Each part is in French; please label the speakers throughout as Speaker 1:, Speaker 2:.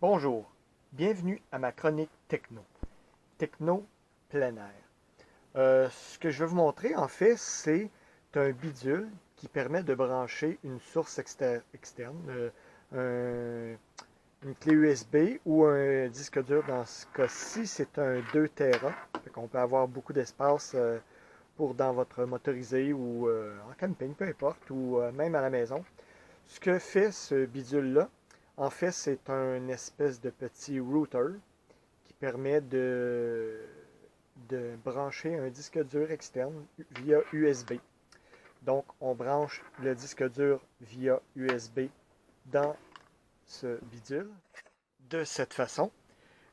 Speaker 1: Bonjour, bienvenue à ma chronique Techno plein air. Ce que je vais vous montrer en fait, c'est un bidule qui permet de brancher une source externe, une clé USB ou un disque dur. Dans ce cas-ci, c'est un 2 Tera. On peut avoir beaucoup d'espace pour dans votre motorisé ou en camping, peu importe, ou même à la maison. Ce que fait ce bidule-là, en fait, c'est un espèce de petit router qui permet de brancher un disque dur externe via USB. Donc, on branche le disque dur via USB dans ce bidule de cette façon.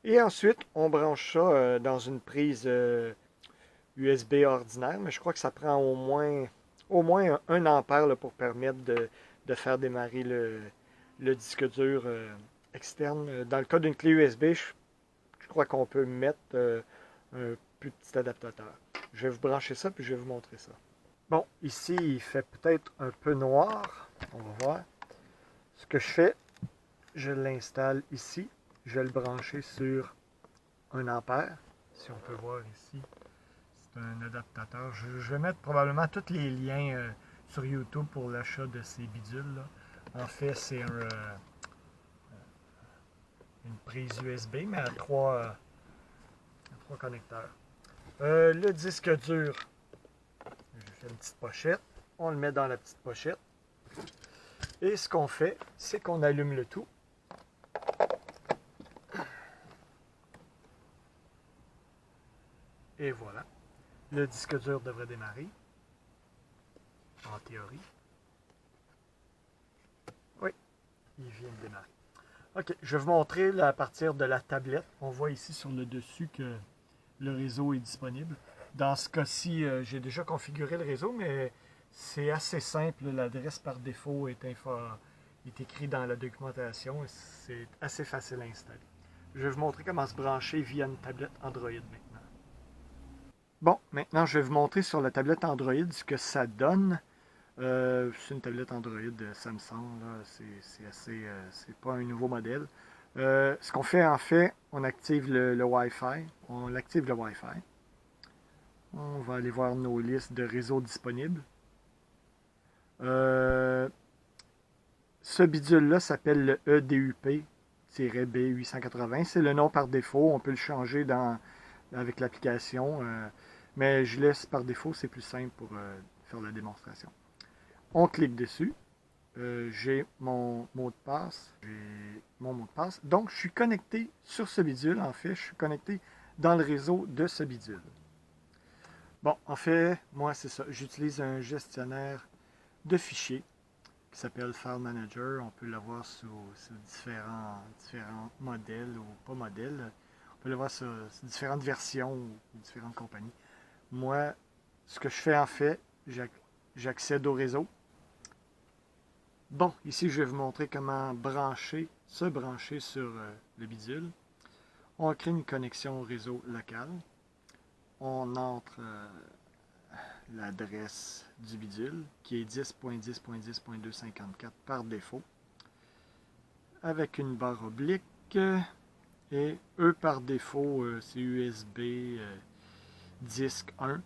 Speaker 1: Et ensuite, on branche ça dans une prise USB ordinaire, mais je crois que ça prend au moins 1 ampère là, pour permettre de faire démarrer le disque dur externe. Dans le cas d'une clé USB, je crois qu'on peut mettre un plus petit adaptateur. Je vais vous brancher ça, puis je vais vous montrer ça. Bon, ici, il fait peut-être un peu noir. On va voir. Ce que je fais, je l'installe ici. Je vais le brancher sur 1 ampère. Si on peut voir ici, c'est un adaptateur. Je vais mettre probablement tous les liens sur YouTube pour l'achat de ces bidules là. En fait, c'est une prise USB, mais à trois connecteurs. Le disque dur, je fais une petite pochette. On le met dans la petite pochette. Et ce qu'on fait, c'est qu'on allume le tout. Et voilà. Le disque dur devrait démarrer. En théorie. Oui, il vient de démarrer. Ok, je vais vous montrer à partir de la tablette. On voit ici sur le dessus que le réseau est disponible. Dans ce cas-ci, j'ai déjà configuré le réseau, mais c'est assez simple. L'adresse par défaut est écrite dans la documentation et c'est assez facile à installer. Je vais vous montrer comment se brancher via une tablette Android maintenant. Bon, maintenant je vais vous montrer sur la tablette Android ce que ça donne. C'est une tablette Android Samsung, c'est pas un nouveau modèle. Ce qu'on fait en fait, on active le Wi-Fi. On active le Wi-Fi. On va aller voir nos listes de réseaux disponibles. Ce bidule-là s'appelle le EDUP-B880. C'est le nom par défaut. On peut le changer avec l'application. Mais je laisse par défaut, c'est plus simple pour faire la démonstration. On clique dessus. J'ai mon mot de passe. Donc, je suis connecté sur ce bidule. En fait, je suis connecté dans le réseau de ce bidule. Bon, en fait, moi, c'est ça. J'utilise un gestionnaire de fichiers qui s'appelle File Manager. On peut l'avoir sur différents modèles ou pas modèles. On peut l'avoir sur différentes versions ou différentes compagnies. Moi, ce que je fais en fait, j'accède au réseau. Bon, ici, je vais vous montrer comment se brancher sur le bidule. On crée une connexion au réseau local. On entre l'adresse du bidule, qui est 10.10.10.254 par défaut, avec une barre oblique. Et eux, par défaut, c'est USB disque 1.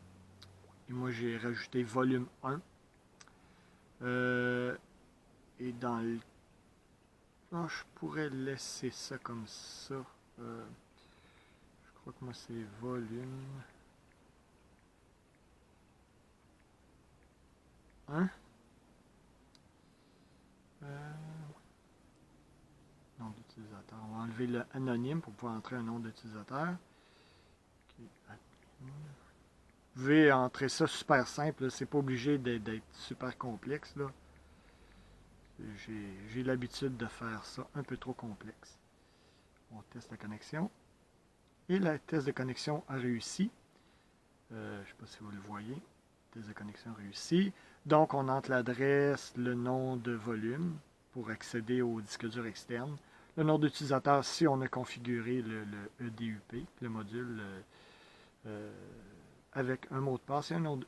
Speaker 1: Et moi, j'ai rajouté volume 1. Et dans le... Oh, je pourrais laisser ça comme ça. Je crois que moi, c'est volume 1. Nom d'utilisateur. On va enlever le anonyme pour pouvoir entrer un nom d'utilisateur. Vous pouvez entrer ça super simple. C'est pas obligé d'être super complexe. Là. J'ai l'habitude de faire ça un peu trop complexe. On teste la connexion. Et le test de connexion a réussi. Je ne sais pas si vous le voyez. Test de connexion réussi. Donc, on entre l'adresse, le nom de volume pour accéder au disque dur externe. Le nom d'utilisateur, si on a configuré le EDUP, le module avec un mot de passe et un nom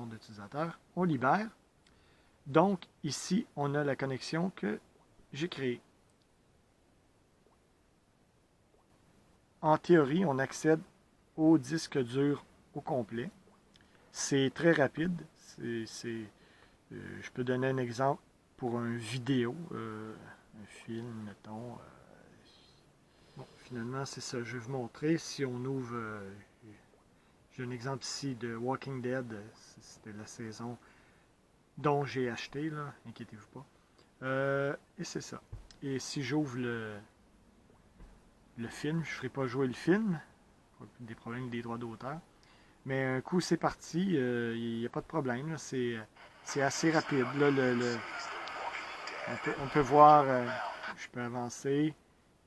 Speaker 1: d'utilisateur. On libère. Donc, ici, on a la connexion que j'ai créée. en théorie, on accède au disque dur au complet. C'est très rapide. Je peux donner un exemple pour une vidéo, un film, mettons. Bon, finalement, c'est ça. Je vais vous montrer. Si on ouvre, j'ai un exemple ici de Walking Dead. C'était la saison dont j'ai acheté, là. Inquiétez-vous pas. Et c'est ça. Et si j'ouvre le film, je ne ferai pas jouer le film. Des problèmes des droits d'auteur. Mais un coup, c'est parti. Il n'y a pas de problème. C'est assez rapide. Là, on peut voir, je peux avancer.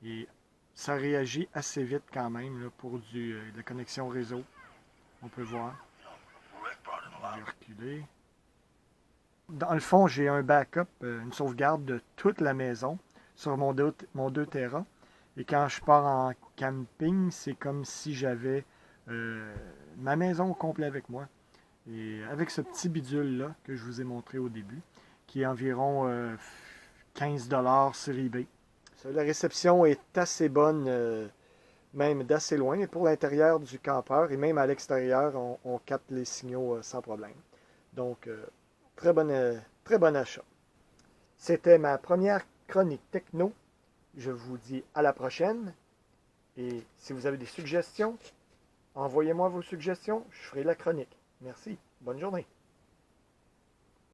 Speaker 1: Et ça réagit assez vite quand même là, pour de la connexion réseau. On peut voir. On va reculer. Dans le fond, j'ai un backup, une sauvegarde de toute la maison sur mon 2 Tera. Et quand je pars en camping, c'est comme si j'avais ma maison au complet avec moi. Et avec ce petit bidule-là que je vous ai montré au début, qui est environ 15$ sur eBay. La réception est assez bonne, même d'assez loin. Et pour l'intérieur du campeur et même à l'extérieur, on capte les signaux sans problème. Donc, très bon achat. C'était ma première chronique techno. Je vous dis à la prochaine. Et si vous avez des suggestions, envoyez-moi vos suggestions. Je ferai la chronique. Merci. Bonne journée.